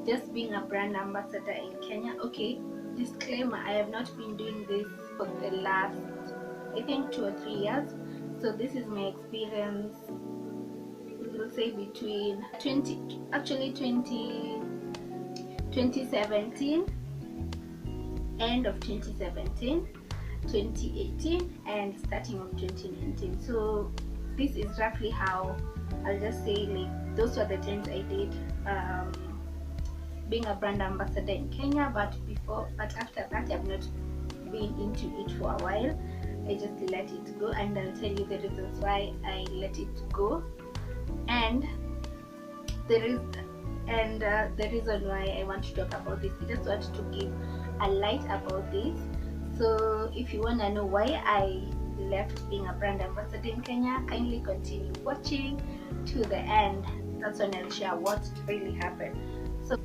just being a brand ambassador in Kenya. Okay, disclaimer, I have not been doing this for the last, I think, 2 or 3 years. So this is my experience, we'll say between 2017, end of 2017, 2018, and starting of 2019. So this is roughly how, I'll just say, like, those were the times I did being a brand ambassador in Kenya. But after that, I've not been into it for a while. I just let it go, and I'll tell you the reasons why I let it go, and the reason why I want to talk about this. I just want to give a light about this. So if you want to know why I left being a brand ambassador in Kenya, kindly continue watching to the end. That's when I'll share what really happened. So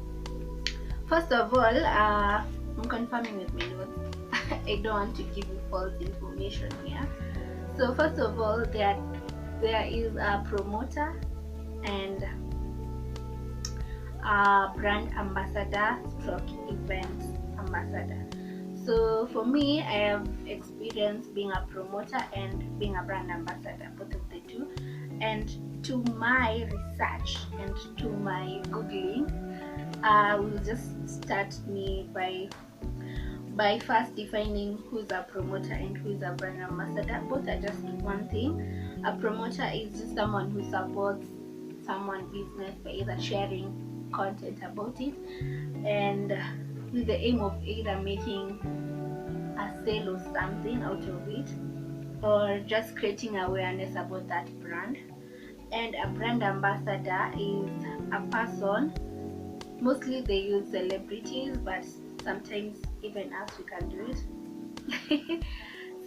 first of all, I'm confirming with my notes. I don't want to give you false information here. So first of all, there is a promoter and a brand ambassador stroke event ambassador. So for me, I have experience being a promoter and being a brand ambassador, both of the two. And to my research and to my googling, we'll just start me by first defining who's a promoter and who's a brand ambassador. Both are just one thing. A promoter is just someone who supports someone's business by either sharing content about it, and with the aim of either making a sale or something out of it, or just creating awareness about that brand. And a brand ambassador is a person, mostly they use celebrities, but sometimes even us, we can do it.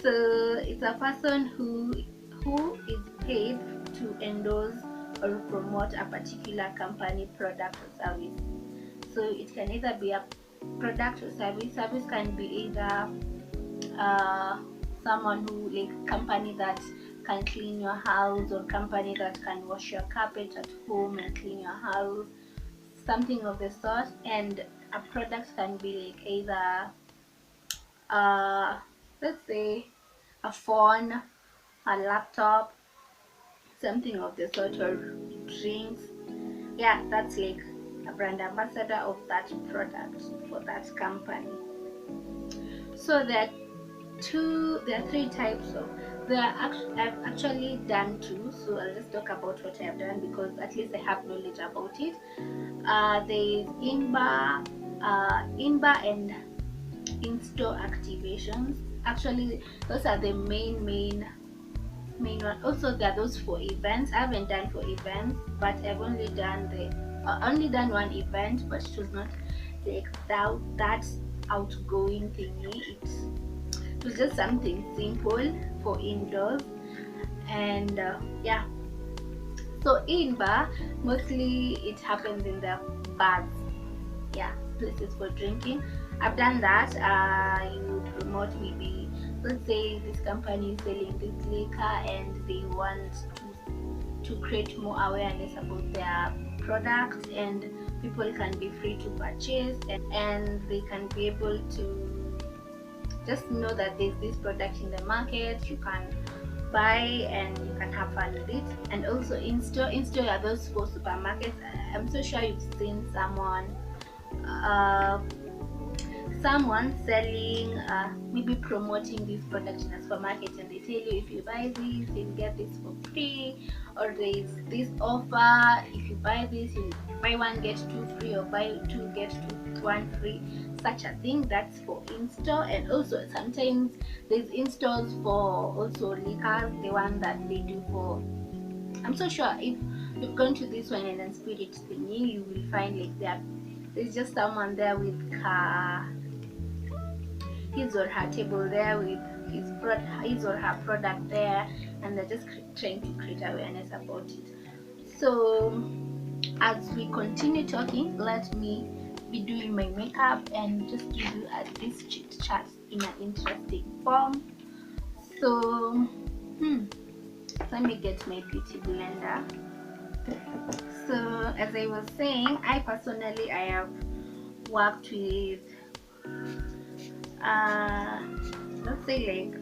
So it's a person who is paid to endorse or promote a particular company, product, or service. So it can either be a product or service. Service can be either someone who, like, company that can clean your house, or company that can wash your carpet at home and clean your house, something of the sort. And a product can be like either let's say a phone, a laptop, something of the sort, or drinks. Yeah, that's like a brand ambassador of that product for that company. So there are three types of. I've actually done two, so I'll just talk about what I have done, because at least I have knowledge about it. There is in-bar and in-store activations. Actually, those are the main one. Also, there are those for events. I haven't done for events, but I've only done one event, but it was not like that outgoing thingy. It was just something simple for indoors. And yeah, so in bar, mostly it happens in the bars, yeah, places for drinking. I've done that. You promote, maybe, let's say this company is selling this liquor and they want to create more awareness about their product, and people can be free to purchase, and they can be able to just know that there's this product in the market. You can buy and you can have fun with it. And also in-store are those for supermarkets. I'm so sure you've seen someone selling, maybe promoting this product in a supermarket, and they tell you, if you buy this, you'll get this for free, or there is this offer, if you buy this, you buy one get two free, or buy two get one free, such a thing. That's for in-store. And also sometimes there's in-stores for also liquors, the one that they do for, I'm so sure if you've gone to this one and then spirit thingy, you will find like there's just someone there with his or her table there with his or her product there, and they're just trying to create awareness about it. So as we continue talking, let me be doing my makeup and just give you this chit chat in an interesting form. So let me get my beauty blender. So as I was saying, I personally I have worked with let's say like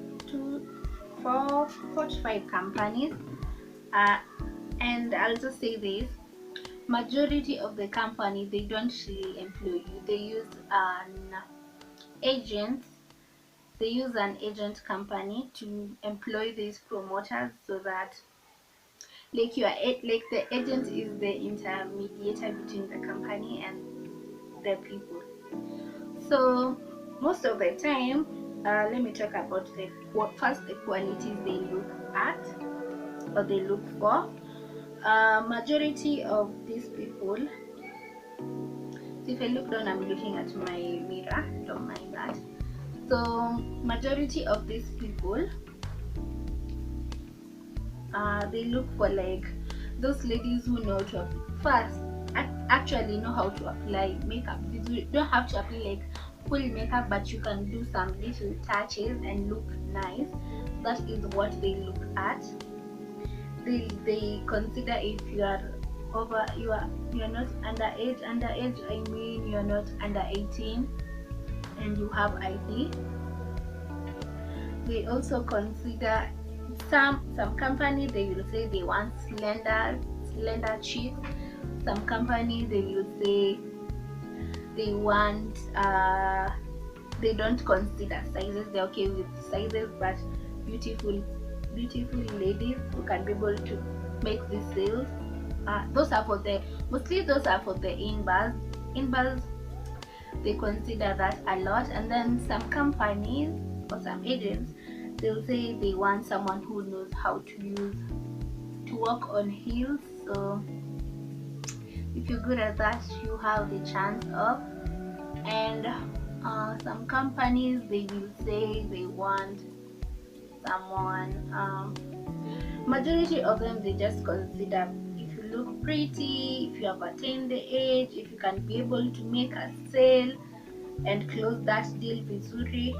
four to five companies, uh, and I'll just say this: majority of the company, they don't really employ you. They use an agent. They use an agent company to employ these promoters, so that like like the agent is the intermediator between the company and the people. So most of the time, let me talk about the qualities they look at or they look for. Majority of these people, so if I look down, I'm looking at my mirror, don't mind that. So majority of these people, they look for like those ladies who know to first actually know how to apply makeup. You don't have to apply like full makeup, but you can do some little touches and look nice. That is what they look at. They consider if you are over, you're not underage. I mean you're not under 18 and you have ID. They also consider some company, they will say they want slender cheeks. Some company, they will say they want they don't consider sizes. They're okay with sizes, but beautiful ladies who can be able to make these sales. Those are for the mostly those are for the in bars. They consider that a lot. And then some companies or some agents, they'll say they want someone who knows how to walk on heels. So if you're good at that, you have the chance of. And some companies, they will say they want someone, majority of them, they just consider if you look pretty, if you have attained the age, if you can be able to make a sale and close that deal vizuri.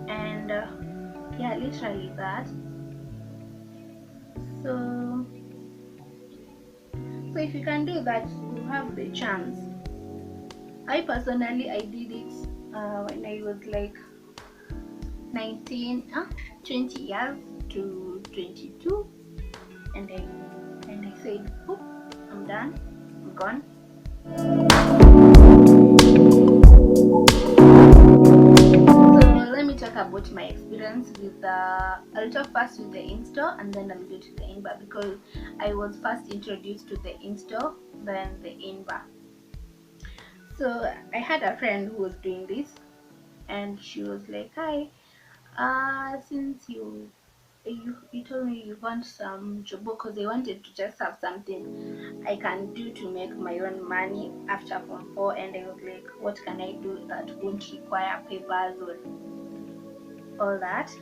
And yeah, literally that. So if you can do that, you have the chance. I personally, I did it when I was like 20 years to 22, and I said, oh, I'm done, I'm gone. So let me talk about my experience with I'll talk first with the in-store, and then I'll go to the in-bar, because I was first introduced to the in-store, then the in-bar. So I had a friend who was doing this, and she was like, hi, since you told me you want some job, because I wanted to just have something I can do to make my own money after Form 4. And I was like, what can I do that won't require papers or all that?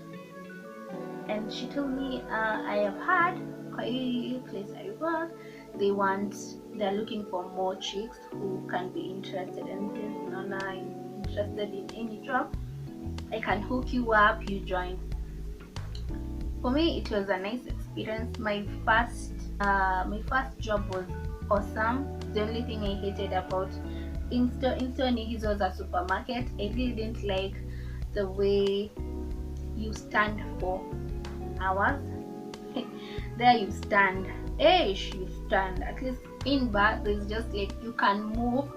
And she told me, I have heard quite place I work, they're looking for more chicks who can be interested in this. Nona is interested in any job, I can hook you up, you join. For me, it was a nice experience. My first job was awesome. The only thing I hated about in-store was a supermarket. I really didn't like the way you stand for hours. There you stand. You stand. At least in bar, there's just like you can move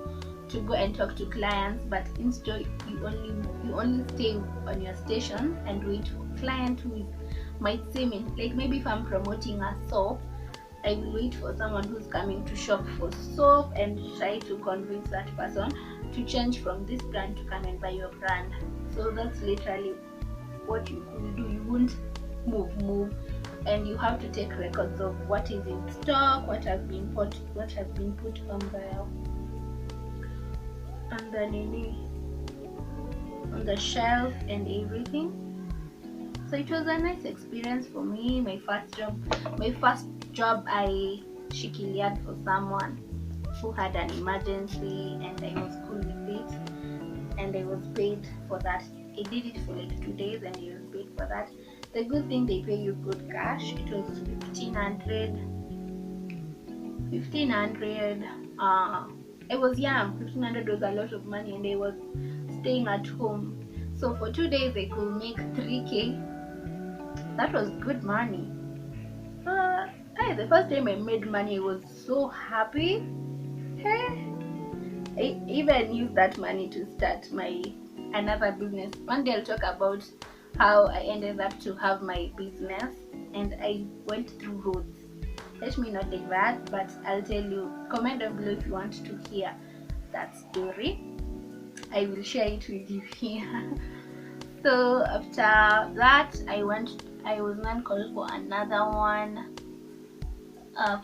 to go and talk to clients, but in store you only stay on your station and wait for client who might see me. Like maybe if I'm promoting a soap, I will wait for someone who's coming to shop for soap and try to convince that person to change from this brand to come and buy your brand. So that's literally what you will do. You won't move, and you have to take records of what is in stock, what has been put on the shelf and everything. So it was a nice experience for me. My first job, I shikiliad for someone who had an emergency, and I was cool with it, and I was paid for that. I did it for like 2 days, and I was paid for that. The good thing, they pay you good cash. It was 1,500 1500. I was young. 1500 was a lot of money, and I was staying at home. So for 2 days I could make 3K. That was good money. The first time I made money, I was so happy. Hey, I even used that money to start my another business. One day I'll talk about how I ended up to have my business, and I went through roads. Let me not take that, but I'll tell you. Comment down below if you want to hear that story. I will share it with you here. So after that, I was then called for another one,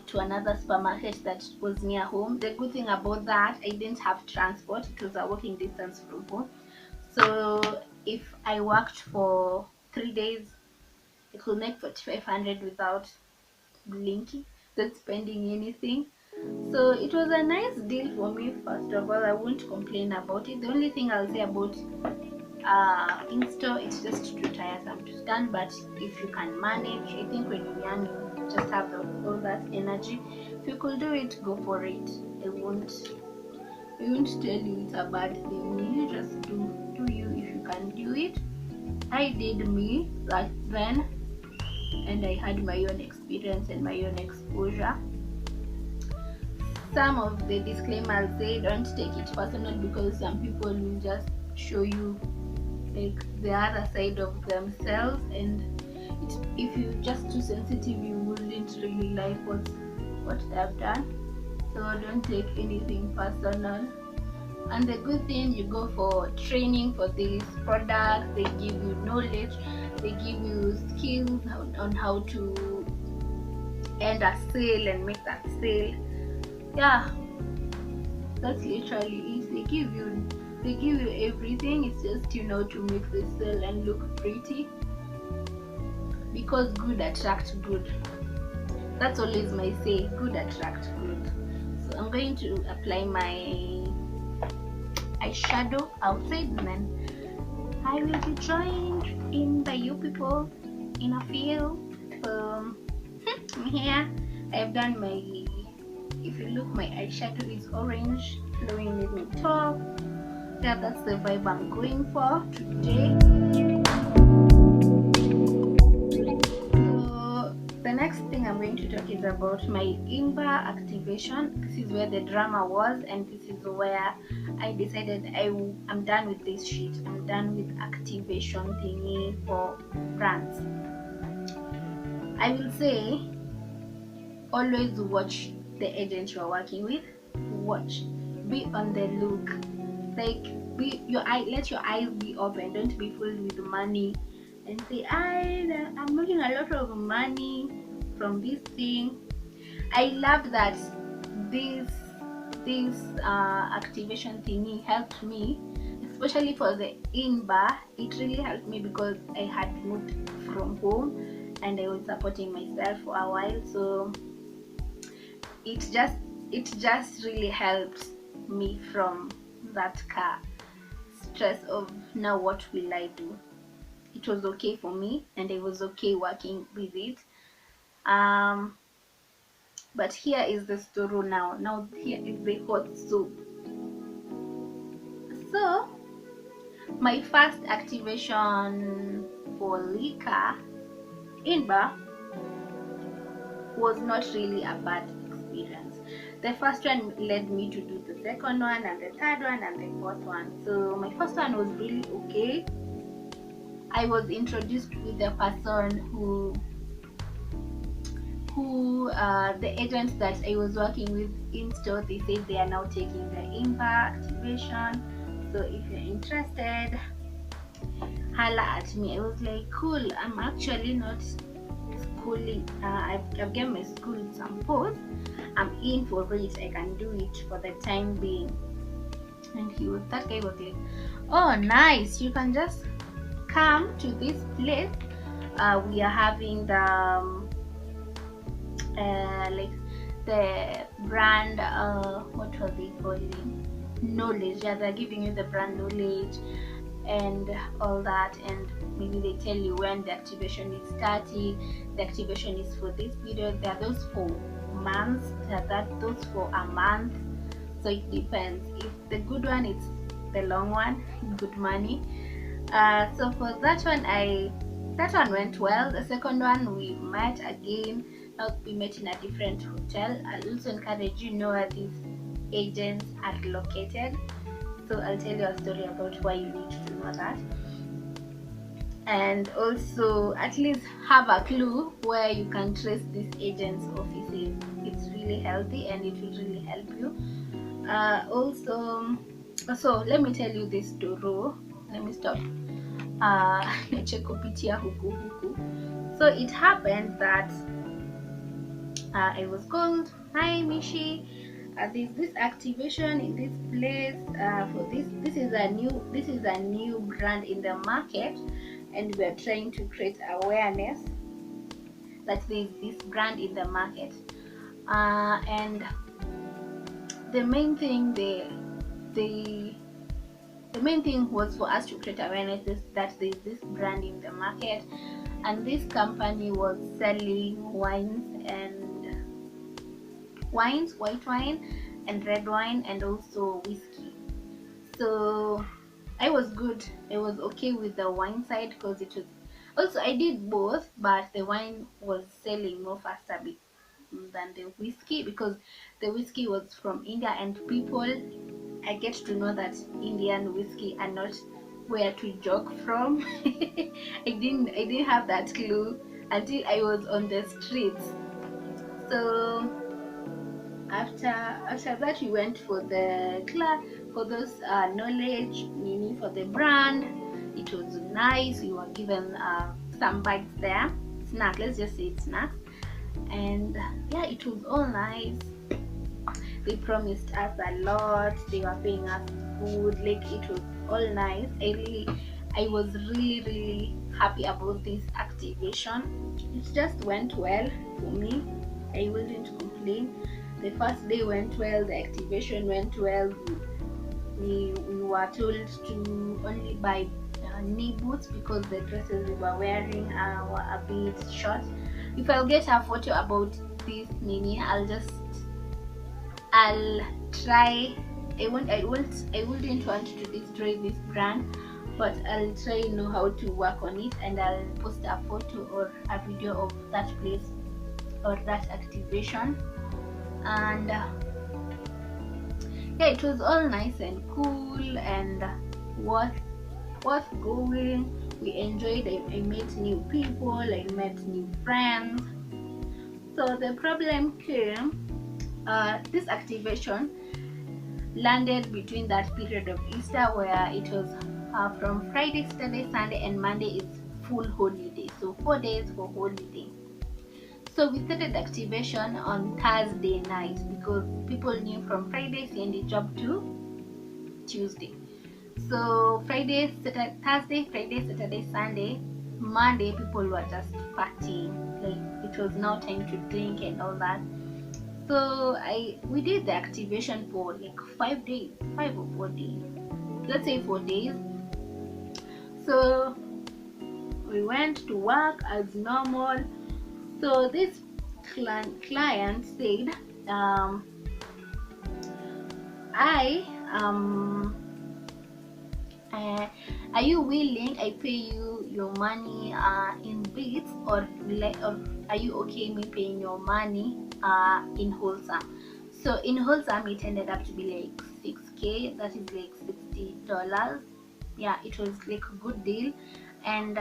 to another supermarket that was near home. The good thing about that, I didn't have transport. It was a walking distance from home. So if I worked for 3 days, I could make 4500 without blinking, without spending anything. So it was a nice deal for me. First of all, I won't complain about it. The only thing I'll say about in-store, it's just too tiresome to stand, but if you can manage, I think when you're young you just have all that energy. If you could do it, go for it. I won't tell you it's a bad thing. You just do you if you can do it. I did me right then, and I had my own experience and my own exposure. Some of the disclaimers say don't take it personal, because some people will just show you like the other side of themselves, and if you're just too sensitive, you wouldn't really like what they've done. So don't take anything personal. And the good thing, you go for training for these products. They give you knowledge, they give you skills on how to end a sale and make that sale. Yeah, that's literally it. They give you everything. It's just to make the sale and look pretty, because good attracts good. That's always my say, good attracts good. So I'm going to apply my eyeshadow outside, and then I will be joined in by you people in a few. Here I've done my, if you look, my eyeshadow is orange, flowing in the top. Yeah, that's the vibe I'm going for today. So the next thing I'm going to talk is about my Imba activation. This is where the drama was, and this is where I decided I'm done with this shit. I'm done with activation thingy for brands. I will say, always watch the agent you're working with. Watch, be on the look. Like, let your eyes be open. Don't be filled with money and say, I'm making a lot of money from this thing. I love that this activation thingy helped me, especially for the in-bar. It really helped me because I had moved from home and I was supporting myself for a while. So it just really helped me from that stress of now what will I do. It was okay for me, and I was okay working with it. But here is the story now here is the hot soup. So my first activation for liquor in bar was not really a bad experience. The first one led me to do the second one, and the third one, and the fourth one. So my first one was really okay. I was introduced with a person who the agents that I was working with in store, they said they are now taking the IMPA activation. So if you're interested, holla at me. I was like, cool, I'm actually not schooling. I've given my school some pause. I'm in for it. I can do it for the time being. And that guy was like, oh nice, you can just come to this place. We are having the like the brand, what was they calling, knowledge. Yeah, they're giving you the brand knowledge and all that, and maybe they tell you when the activation is starting. The activation is for this period. There are those for months, those for a month. So it depends. If the good one, it's the long one, good money. So for that one went well. The second one, we met again. We met in a different hotel. I'll also encourage you know where these agents are located. So I'll tell you a story about why you need to know that, and also at least have a clue where you can trace these agents' offices. It's really healthy and it will really help you. So let me tell you this story. Let me stop. So it happened that I was called, "Hi Meeshee, there's this activation in this place for this is a new brand in the market, and we are trying to create awareness that there's this brand in the market, and the main thing the main thing was for us to create awareness that there's this brand in the market, and this company was selling white wine and red wine, and also whiskey. So I was okay with the wine side, because it was also, I did both, but the wine was selling more faster than the whiskey, because the whiskey was from India, and I get to know that Indian whiskey are not where to joke from. I didn't have that clue until I was on the streets. So after that, we went for the class for those knowledge meaning for the brand. It was nice. We were given some bites there, snack, let's just say it's snacks, and yeah, it was all nice. They promised us a lot. They were paying us food. Like, it was all nice. I was really happy about this activation. It just went well for me. I wouldn't complain. The first day went well. The activation went well. We were told to only buy knee boots, because the dresses we were wearing were a bit short. If I'll get a photo about this mini, I'll try. I wouldn't want to destroy this brand, but I'll try know how to work on it, and I'll post a photo or a video of that place or that activation. And yeah, it was all nice and cool and worth going. We enjoyed. I met new people, I met new friends. So the problem came, this activation landed between that period of Easter, where it was from Friday, Saturday, Sunday, and Monday is full holiday, so 4 days for holiday. So we started activation on Thursday night, because people knew from Friday siendi job to Tuesday. So Thursday, Friday, Saturday, Sunday, Monday people were just partying. Like, it was now time to drink and all that. So we did the activation for like 5 days, 5 or 4 days. Let's say 4 days. So we went to work as normal. So this client said, are you willing I pay you your money in bits, or are you okay me paying your money in wholesome? So in wholesome it ended up to be like 6K, that is like $60. Yeah, it was like a good deal, and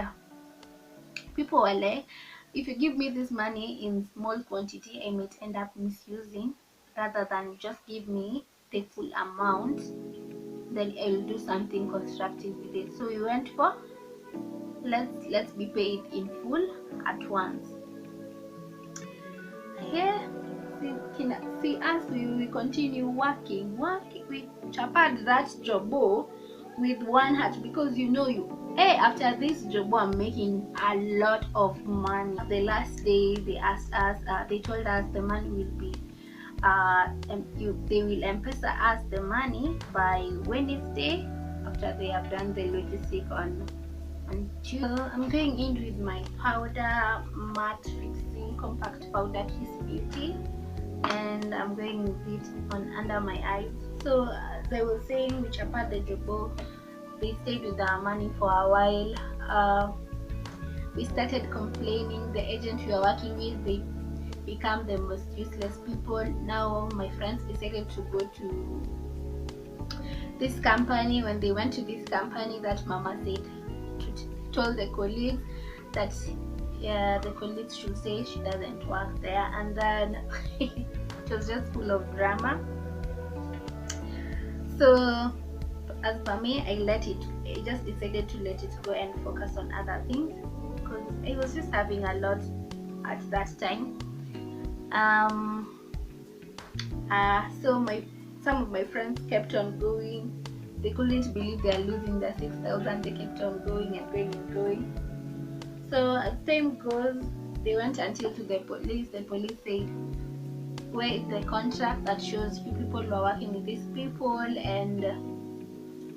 people were like, if you give me this money in small quantity, I might end up misusing. Rather than just give me the full amount, then I will do something constructive with it. So we went for, let's be paid in full at once. Here, see us, we continue working. We chapad that job with one heart, because after this job I'm making a lot of money. The last day they asked us, they told us the money will be they will M-Pesa us the money by Wednesday, after they have done the logistic on Tuesday. I'm going in with my powder, matte fixing compact powder Kiss Beauty. and I'm going with it on under my eyes. So they were saying which apart the job, they stayed with our money for a while. We started complaining. The agent we are working with, they become the most useless people. Now my friends decided to go to this company. When they went to this company, that mama said, told the colleagues that the colleagues should say she doesn't work there, and then it was just full of drama. So as for me, I just decided to let it go and focus on other things, because I was just having a lot at that time. So some of my friends kept on going. They couldn't believe they are losing their 6,000. They kept on going and going and going. So as time goes, they went until to the police. The police said, where is the contract that shows you people who are working with these people and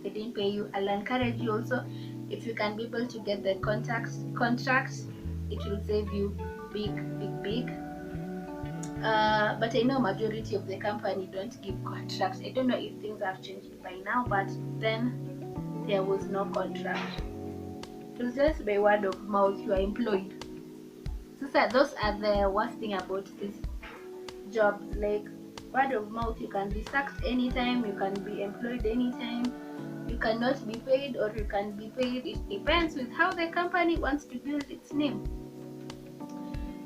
they didn't pay you? I'll encourage you also, if you can be able to get the contract, it will save you big. But I know majority of the company don't give contracts. I don't know if things have changed by now, but then there was no contract. It was just by word of mouth. You are employed. So those are the worst thing about this job. Like, word of mouth, you can be sacked anytime, you can be employed anytime, you cannot be paid, or you can be paid. It depends with how the company wants to build its name.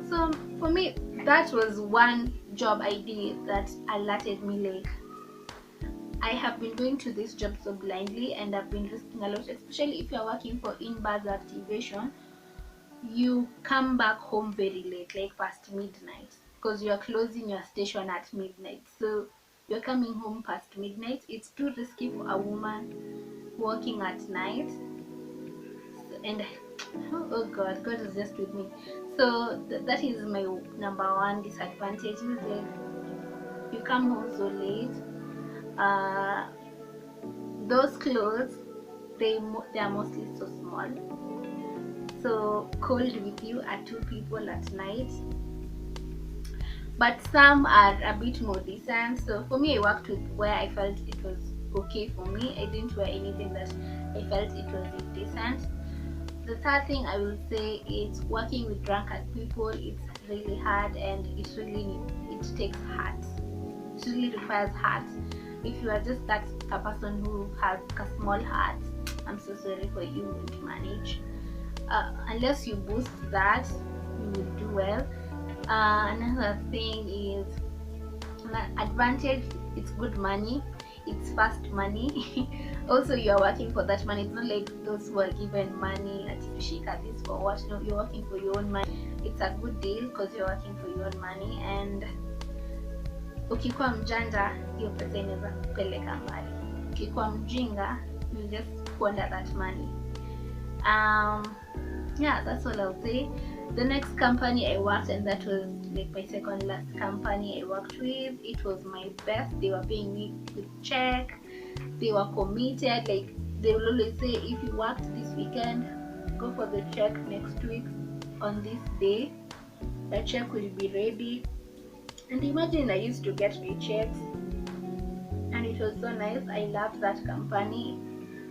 So for me, that was one job I did that alerted me, like, I have been going to this job so blindly and I've been risking a lot, especially if you're working for in-bus activation. You come back home very late, like past midnight, because you're closing your station at midnight. So you're coming home past midnight. It's too risky for a woman working at night. And oh god, God is just with me. So that is my number one disadvantage. Like, you come home so late. Those clothes, they are mostly so small, so cold with you are two people at night. But some are a bit more decent. So for me, I worked with where I felt it was okay for me. I didn't wear anything that I felt it was indecent. The third thing I will say is working with drunkard people. It's really hard and it takes heart. It really requires heart. If you are just a person who has a small heart, I'm so sorry for you, won't manage. Unless you boost that, you will do well. Another thing is advantage. It's good money, it's fast money. Also, you are working for that money. It's not like those who are given money at Shika this for what. No, you're working for your own money. It's a good deal because you're working for your own money, and ukikuwa mjanja hiyo pesa inaweza kupeleka mbali. Ukikuwa mjinga, you just squander that money. Yeah, that's all I'll say. The next company I worked, and that was like my second last company I worked with, it was my best. They were paying me with check. They were committed. Like, they will always say, if you worked this weekend, go for the check next week on this day. The check will be ready. And imagine, I used to get my checks and it was so nice. I loved that company.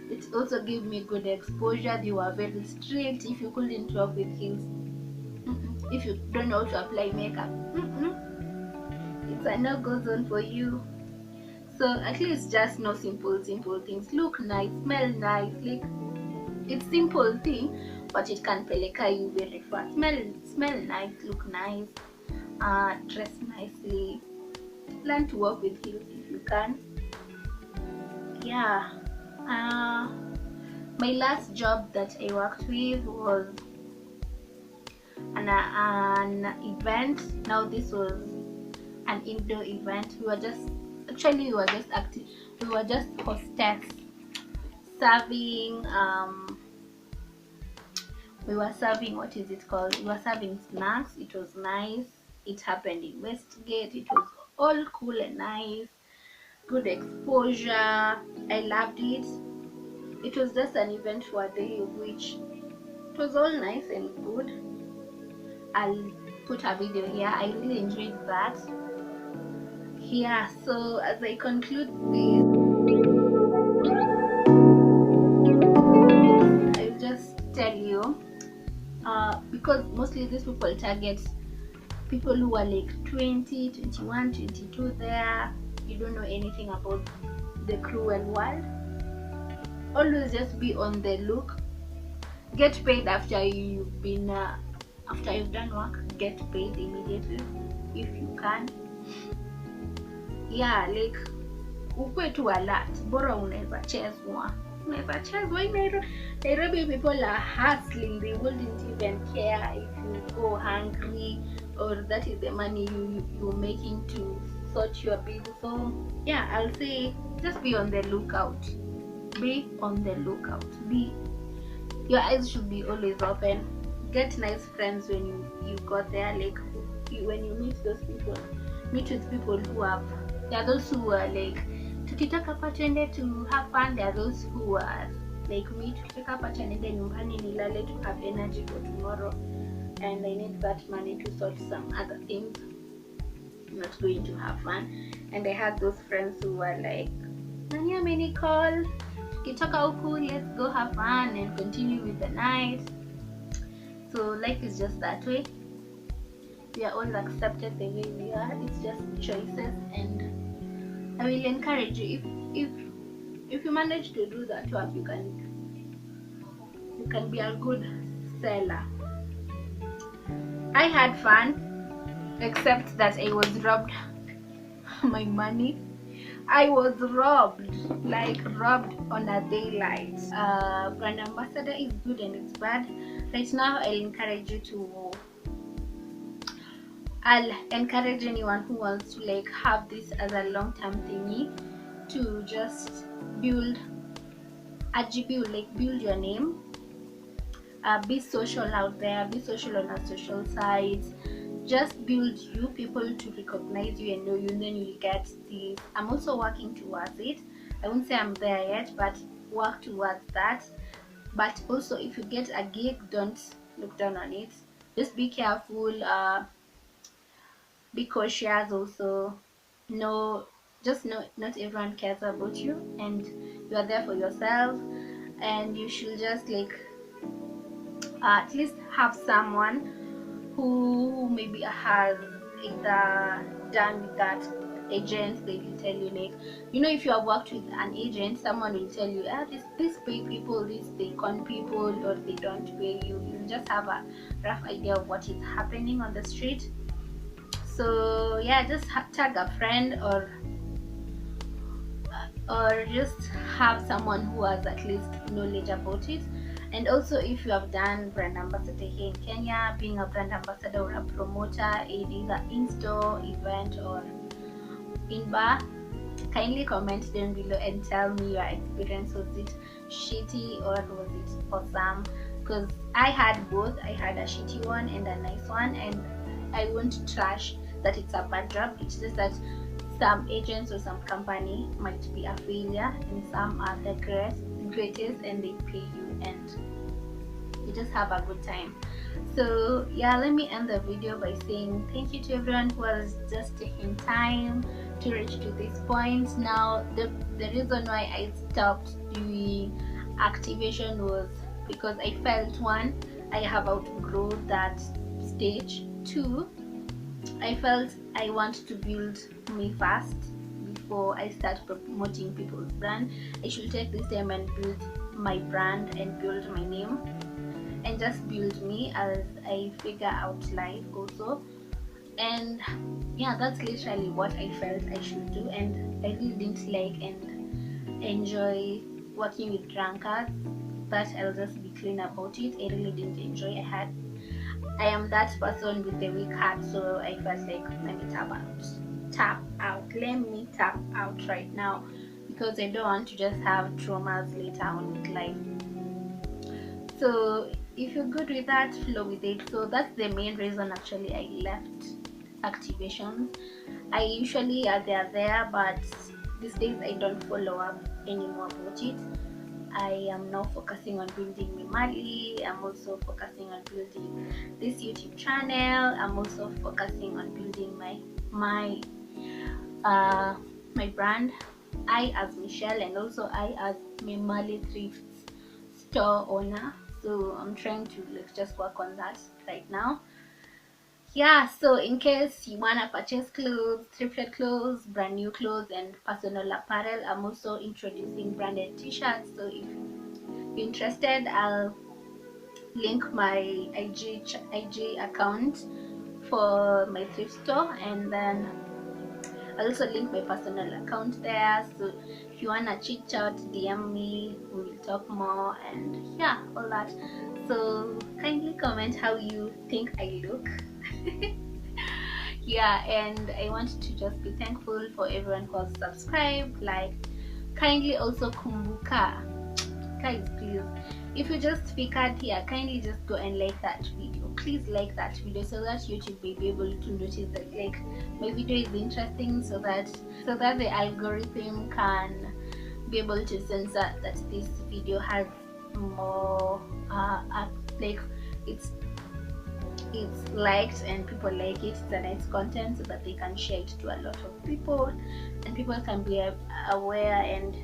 It also gave me good exposure. They were very strict. If you couldn't work with heels, if you don't know how to apply makeup, it's a no-go zone for you. So at least just know simple things. Look nice, smell nice. Like, it's simple thing, but it can peleka you very far. Smell nice, look nice, dress nicely. Learn to work with heels if you can. Yeah. My last job that I worked with was an event. Now this was an indoor event. We were just active. We were just hostess, serving. We were serving, what is it called? We were serving snacks. It was nice. It happened in Westgate. It was all cool and nice. Good exposure. I loved it. It was just an event for a day, of which it was all nice and good. I'll put a video here. I really enjoyed that. Yeah, so as I conclude this, I'll just tell you, because mostly these people target people who are like 20, 21, 22 there. You don't know anything about the cruel world. Always just be on the look. Get paid after you've been after you've done work. Get paid immediately if you can. Yeah, like ukwe tu alert, bora unaweza chezwa. Nairobi people are hustling. They wouldn't even care if you go hungry, or that is the money you're making to sort your bills. So yeah, I'll say just be on the lookout. Be on the lookout. Your eyes should be always open. Get nice friends when you got there. Like when you meet those people, meet with people who have. There are those who are like, tukitaka hapa twende to have fun. There are those who are like me, tukitaka hapa twende nyumbani nilale to have energy for tomorrow, and I need that money to sort some other things. I'm not going to have fun. And I had those friends who were like, nani ameni call, tukitoka huku, let's go have fun and continue with the night. So life is just that way. We are all accepted the way we are. It's just choices, and I will encourage you, if you manage to do that work, you can be a good seller. I had fun, except that I was robbed my money. I was robbed on a daylight. Brand ambassador is good and it's bad. Right now, I'll encourage anyone who wants to like have this as a long-term thingy to just build your name. Be social out there, be social on our social sites. Just build you, people to recognize you and know you, and then you'll get this. I'm also working towards it. I won't say I'm there yet, but work towards that. But also, if you get a gig, don't look down on it. Just be careful. Be cautious also. No, just know not everyone cares about you, and you are there for yourself, and you should just like at least have someone who maybe has either done with that agent. They will tell you, like, if you have worked with an agent, someone will tell you, this pay people, this they con people, or they don't pay you. You just have a rough idea of what is happening on the street. So yeah, just tag a friend, or just have someone who has at least knowledge about it. And also, if you have done brand ambassador here in Kenya, being a brand ambassador or a promoter in either in-store event or in-bar, kindly comment down below and tell me your experience. Was it shitty or was it awesome? Because I had both. I had a shitty one and a nice one, and I won't trash that it's a bad job. It's just that some agents or some company might be a failure, and some are the greatest, and they pay you and you just have a good time. So yeah, let me end the video by saying thank you to everyone who has just taken time to reach to this point. Now the reason why I stopped doing activation was because I felt, one, I have outgrown that stage. Two, I felt I want to build me first before I start promoting people's brand. I should take this time and build my brand and build my name and just build me as I figure out life also. And yeah, that's literally what I felt I should do, and I really didn't like and enjoy working with drunkards. But I'll just be clean about it. I really didn't enjoy. I am that person with the weak heart, so I felt like, let me tap out right now, because I don't want to just have traumas later on with life. So if you're good with that, flow with it. So that's the main reason actually I left activations. I usually are there, but these days I don't follow up anymore about it. I am now focusing on building Mimali. I'm also focusing on building this YouTube channel. I'm also focusing on building my my brand, I as Michelle, and also I as Memali Thrift store owner. So I'm trying to like just work on that right now. Yeah, so in case you wanna purchase clothes, thrifted clothes, brand new clothes, and personal apparel, I'm also introducing branded t-shirts. So if you're interested, I'll link my IG account for my thrift store, and then I'll also link my personal account there. So if you wanna chit chat, DM me, we will talk more, and yeah, all that. So kindly comment how you think I look. Yeah, and I want to just be thankful for everyone who has subscribed, like, kindly also kumbuka, guys, please, if you just figured here, kindly just go and like that video. Please like that video so that YouTube will be able to notice that like my video is interesting, so that the algorithm can be able to censor that this video has more like it's liked and people like it. It's a nice content, so that they can share it to a lot of people and people can be aware and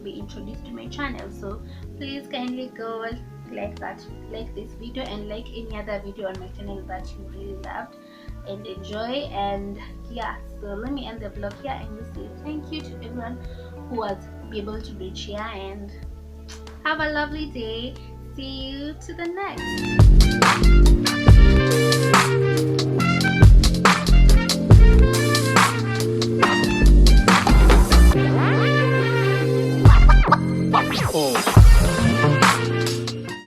be introduced to my channel. So please kindly go like this video and like any other video on my channel that you really loved and enjoy. And yeah, so let me end the vlog here and just say thank you to everyone who was able to reach here, and have a lovely day. See you to the next.